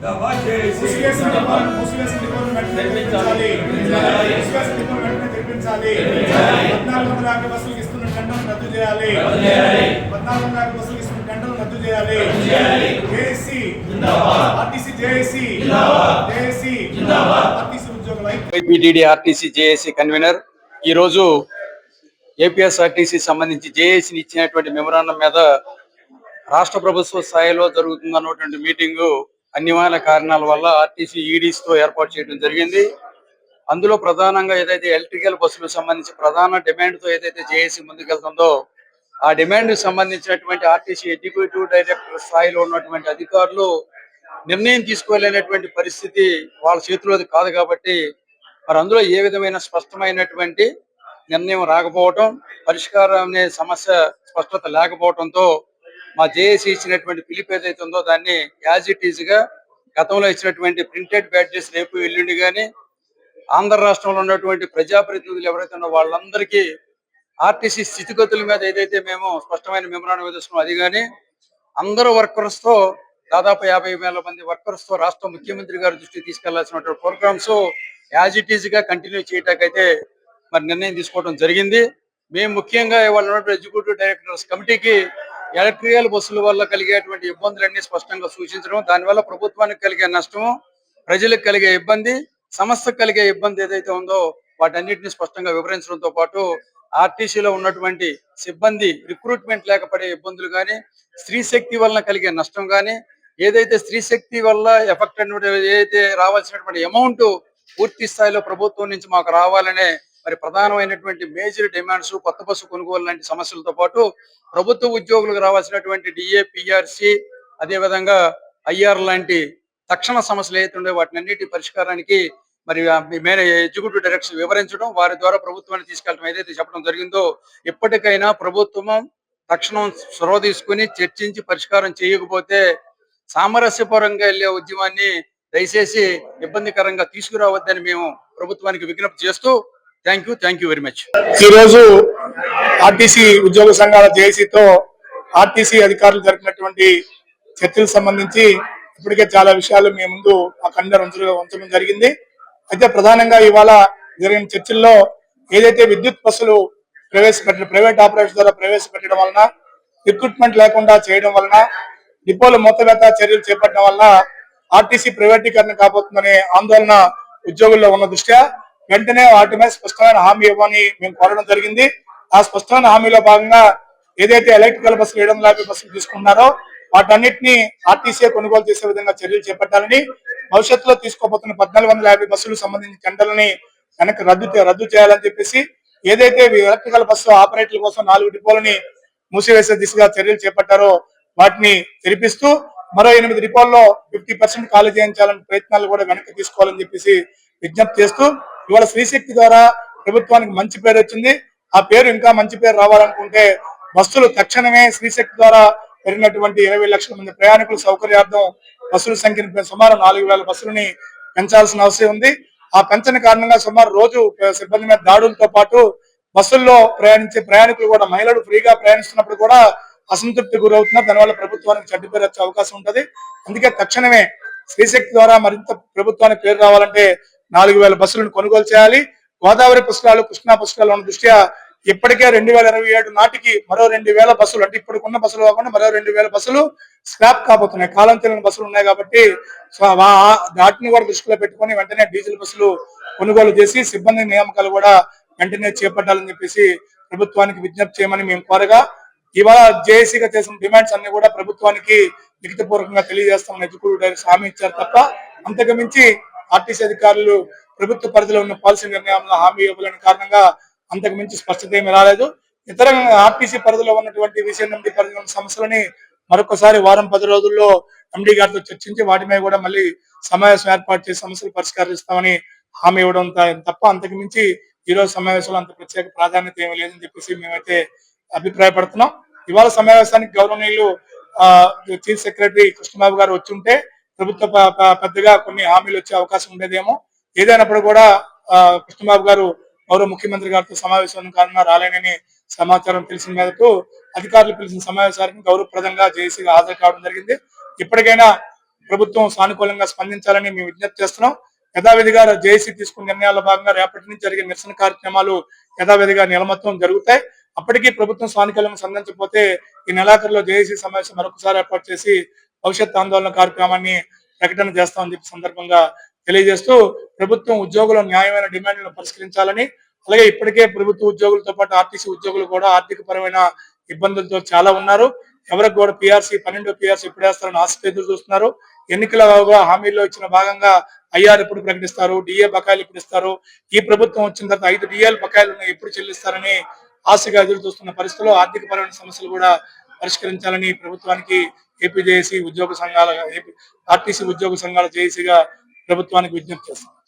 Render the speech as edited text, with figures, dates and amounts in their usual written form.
బస్సులకు ఇస్తున్న టెండర్ను రద్దు చేయాలి. 14 బస్సులకు ఇస్తున్న టెండర్ను రద్దు చేయాలి. JAC RTC JAC JAC RTC ఉద్యోగుల ఏపీటీడీ ఆర్టీసీ జేఏసీ కన్వీనర్ ఈ రోజు ఏపీఎస్ఆర్టీసీ సంబంధించి జేఏసీని ఇచ్చినటువంటి మెమోరాండం మీద రాష్ట్ర ప్రభుత్వ స్థాయిలో జరుగుతున్నటువంటి మీటింగు అనివార్య కారణాల వల్ల ఆర్టీసీ ఈడీస్ తో ఏర్పాటు చేయడం జరిగింది. అందులో ప్రధానంగా ఏదైతే ఎలక్ట్రికల్ బస్సులకు సంబంధించి ప్రధాన డిమాండ్ తో ఏదైతే జేఏసీ ముందుకెళ్తుందో ఆ డిమాండ్ సంబంధించినటువంటి ఆర్టీసీ ఎగ్జిక్యూటివ్ డైరెక్టర్ స్థాయిలో ఉన్నటువంటి అధికారులు నిర్ణయం తీసుకోలేనటువంటి పరిస్థితి వాళ్ళ చేతిలోది కాదు కాబట్టి మరి అందులో ఏ విధమైన స్పష్టమైనటువంటి నిర్ణయం రాకపోవటం, పరిష్కారం అనే సమస్య స్పష్టత లేకపోవడంతో మా జేఏసీ ఇచ్చినటువంటి పిలుపు ఏదైతే ఉందో దాన్ని యాజ్ ఇట్ ఈజ్ గా గతంలో ఇచ్చినటువంటి ప్రింటెడ్ బ్యాడ్జెస్ రేపు ఎల్లుండి కానీ ఆంధ్ర రాష్ట్రంలో ఉన్నటువంటి ప్రజాప్రతినిధులు ఎవరైతే ఉన్నారో వాళ్ళందరికీ ఆర్టీసీ స్థితిగతుల మీద ఏదైతే మేము స్పష్టమైన మెమోరాండం వేస్తున్నాం అది కానీ అందరూ వర్కర్స్ తో దాదాపు 50,000 మంది వర్కర్స్ తో రాష్ట్ర ముఖ్యమంత్రి గారి దృష్టికి తీసుకెళ్లాల్సినటువంటి ప్రోగ్రామ్స్ యాజ్ ఇట్ ఈజ్ గా కంటిన్యూ చేయడానికైతే మరి నిర్ణయం తీసుకోవడం జరిగింది. మేము ముఖ్యంగా ఇవాళ ఎగ్జిక్యూటివ్ డైరెక్టర్స్ కమిటీకి ఎలక్ట్రికల్ బస్సుల వల్ల కలిగేటువంటి ఇబ్బందులన్నీ స్పష్టంగా సూచించడం, దానివల్ల ప్రభుత్వానికి కలిగే నష్టము, ప్రజలకు కలిగే ఇబ్బంది, సంస్థకు కలిగే ఇబ్బంది ఏదైతే ఉందో వాటన్నిటిని స్పష్టంగా వివరించడంతో పాటు ఆర్టీసీలో ఉన్నటువంటి సిబ్బంది రిక్రూట్మెంట్ లేకపోయే ఇబ్బందులు కానీ, స్త్రీ శక్తి వలన కలిగే నష్టం కానీ, ఏదైతే స్త్రీ శక్తి వల్ల ఎఫెక్ట్ ఏదైతే రావాల్సినటువంటి అమౌంట్ పూర్తి స్థాయిలో ప్రభుత్వం నుంచి మాకు రావాలనే మరి ప్రధానమైనటువంటి మేజర్ డిమాండ్స్, కొత్త బస్సు కొనుగోలు లాంటి సమస్యలతో పాటు ప్రభుత్వ ఉద్యోగులకు రావాల్సినటువంటి డిఏ, పిఆర్సి, అదేవిధంగా ఐఆర్ లాంటి తక్షణ సమస్యలు ఏదైతే ఉండే వాటిని అన్నిటి పరిష్కారానికి మరి ఎగ్జిక్యూటివ్ డైరెక్టర్స్ వివరించడం, వారి ద్వారా ప్రభుత్వాన్ని తీసుకెళ్ళడం ఏదైతే చెప్పడం జరిగిందో ఇప్పటికైనా ప్రభుత్వం తక్షణం చొరవ తీసుకుని చర్చించి పరిష్కారం చేయకపోతే సామరస్యపరంగా వెళ్లే ఉద్యమాన్ని దయచేసి ఇబ్బందికరంగా తీసుకురావద్దని మేము ప్రభుత్వానికి విజ్ఞప్తి చేస్తూ థ్యాంక్ యూ వెరీ మచ్. ఈ రోజు ఆర్టీసీ ఉద్యోగ సంఘాల జేఏసీతో ఆర్టీసీ అధికారులు జరిపినటువంటి చర్చలకు సంబంధించి ఇప్పటికే చాలా విషయాలు మీ ముందు ఆ కన్వీనర్ ఉంచడం జరిగింది. అయితే ప్రధానంగా ఇవాళ జరిగిన చర్చల్లో ఏదైతే విద్యుత్ బస్సులు ప్రైవేట్ ఆపరేటర్స్ ద్వారా ప్రవేశపెట్టడం వలన, రిక్రూట్మెంట్ లేకుండా చేయడం వలన, డిపోల మూతవేత చర్యలు చేపట్టడం వలన ఆర్టీసీ ప్రైవేటీకరణ కాబోతుందనే ఆందోళన ఉద్యోగుల్లో ఉన్న దృష్ట్యా వెంటనే వాటి మీద స్పష్టమైన హామీ ఇవ్వని మేము కోరడం జరిగింది. ఆ స్పష్టమైన హామీలో భాగంగా ఏదైతే ఎలక్ట్రికల్ బస్సులు 750 బస్సులు తీసుకున్నారో వాటన్నిటిని ఆర్టీసీ కొనుగోలు చేసే విధంగా చర్యలు చేపట్టాలని, భవిష్యత్తులో తీసుకోబోతున్న 1450 బస్సులకు సంబంధించిన టెండర్లని వెనక్కి రద్దు చేయాలని చెప్పేసి, ఏదైతే ఎలక్ట్రికల్ బస్సు ఆపరేటర్ల కోసం 4 డిపోలని మూసివేసే దిశగా చర్యలు చేపట్టారో వాటిని తెరిపిస్తూ మరో 8 డిపోల్లో 50% ఖాళీ చేయించాలని ప్రయత్నాలు కూడా వెనక్కి తీసుకోవాలని చెప్పేసి విజ్ఞప్తి చేస్తూ, ఇవాళ స్త్రీశక్తి ద్వారా ప్రభుత్వానికి మంచి పేరు వచ్చింది. ఆ పేరు ఇంకా మంచి పేరు రావాలనుకుంటే బస్సులు తక్షణమే స్త్రీశక్తి ద్వారా పెరిగినటువంటి 20 లక్షల మంది ప్రయాణికుల సౌకర్యార్థం బస్సుల సంఖ్యను సుమారు 4,000 బస్సులని పెంచాల్సిన అవసరం ఉంది. ఆ పెంచని కారణంగా సుమారు రోజు సిబ్బంది మీద దాడులతో పాటు బస్సుల్లో ప్రయాణించే ప్రయాణికులు కూడా, మహిళలు ఫ్రీగా ప్రయాణిస్తున్నప్పుడు కూడా అసంతృప్తి గురవుతున్నారు. దానివల్ల ప్రభుత్వానికి చెడ్డ పేరు వచ్చే అవకాశం ఉంటుంది. అందుకే తక్షణమే స్త్రీశక్తి ద్వారా మరింత ప్రభుత్వానికి పేరు రావాలంటే 4,000 బస్సులను కొనుగోలు చేయాలి. గోదావరి పుష్కరాలు, కృష్ణా పుష్కరాలు ఉన్న దృష్ట్యా ఇప్పటికే 2027 నాటికి మరో 2,000 బస్సులు, అంటే ఇప్పుడున్న బస్సులు కాకుండా మరో 2,000 బస్సులు స్క్రాప్ కాబోతున్నాయి. కాలం చెల్లిన బస్సులు ఉన్నాయి కాబట్టి వాటిని కూడా దృష్టిలో పెట్టుకుని వెంటనే డీజిల్ బస్సులు కొనుగోలు చేసి సిబ్బంది నియామకాలు కూడా వెంటనే చేపట్టాలని చెప్పేసి ప్రభుత్వానికి విజ్ఞప్తి చేయమని మేము కోరగా, ఇవాళ జేఏసీగా చేసిన డిమాండ్స్ అన్ని కూడా ప్రభుత్వానికి లిఖితపూర్వకంగా తెలియజేస్తామని ఎగ్జిక్యూటివ్ డైరెక్టర్ హామీ ఇచ్చారు తప్ప అంతకు మించి ఆర్టీసీ అధికారులు ప్రభుత్వ పరిధిలో ఉన్న పాలసీ నిర్ణయంలో హామీ ఇవ్వలేని కారణంగా అంతకు మించి స్పష్టత ఏమీ రాలేదు. ఇతర ఆర్టీసీ పరిధిలో ఉన్నటువంటి విషయం పరిధిలో ఉన్న సమస్యలని మరొకసారి వారం 10 రోజుల్లో ఎండీ గారితో చర్చించి వాటి మీద కూడా మళ్ళీ సమావేశం ఏర్పాటు చేసి సమస్యలు పరిష్కరిస్తామని హామీ ఇవ్వడం తప్ప అంతకు మించి ఈ రోజు సమావేశంలో అంత ప్రత్యేక ప్రాధాన్యత ఏమీ లేదని చెప్పేసి మేమైతే అభిప్రాయపడుతున్నాం. ఇవాళ సమావేశానికి గౌరవనీయులు చీఫ్ సెక్రటరీ కృష్ణబాబు గారు వచ్చి ఉంటే ప్రభుత్వ పెద్దగా కొన్ని హామీలు వచ్చే అవకాశం ఉండేదేమో. ఏదైనప్పుడు కూడా కృష్ణబాబు గారు గౌరవ ముఖ్యమంత్రి గారితో సమావేశం కారణంగా రాలేనని సమాచారం తెలిసిన మేరకు అధికారులు పిలిచిన సమావేశానికి గౌరవప్రదంగా జేఏసీగా హాజరు కావడం జరిగింది. ఇప్పటికైనా ప్రభుత్వం సానుకూలంగా స్పందించాలని మేము విజ్ఞప్తి చేస్తున్నాం. యథావిధిగా జేఏసీ తీసుకున్న నిర్ణయాల్లో భాగంగా రేపటి నుంచి జరిగే నిరసన కార్యక్రమాలు యథావిధిగా నిలమత్వం జరుగుతాయి. అప్పటికీ ప్రభుత్వం సానుకూలంగా స్పందించకపోతే ఈ నెలాఖరులో జేఏసీ సమావేశం మరొకసారి ఏర్పాటు చేసి భవిష్యత్ ఆందోళన కార్యక్రమాన్ని ప్రకటన చేస్తామని చెప్పి సందర్భంగా తెలియజేస్తూ, ప్రభుత్వం ఉద్యోగుల న్యాయమైన డిమాండ్లను పరిష్కరించాలని, అలాగే ఇప్పటికే ప్రభుత్వ ఉద్యోగులతో పాటు ఆర్టీసీ ఉద్యోగులు కూడా ఆర్థిక పరమైన ఇబ్బందులతో చాలా ఉన్నారు. ఎవరికి కూడా పిఆర్సీ 12 పిఆర్సీ ఎప్పుడు వేస్తారని ఆసక్తి ఎదురు చూస్తున్నారు. ఎన్నికల హామీల్లో ఇచ్చిన భాగంగా ఐఆర్ ఎప్పుడు ప్రకటిస్తారు, డిఏ బకాయిలు ఎప్పుడు ఇస్తారు, ఈ ప్రభుత్వం వచ్చిన తర్వాత 5 డిఏల బకాయిలు ఉన్నాయి ఎప్పుడు చెల్లిస్తారని ఆశగా ఎదురు చూస్తున్న పరిస్థితుల్లో ఆర్థిక పరమైన సమస్యలు కూడా పరిష్కరించాలని ప్రభుత్వానికి ఏపీ జేఏసీ ఉద్యోగ సంఘాల ఆర్టీసీ ఉద్యోగ సంఘాల జేఏసీగా ప్రభుత్వానికి విజ్ఞప్తి చేస్తాం.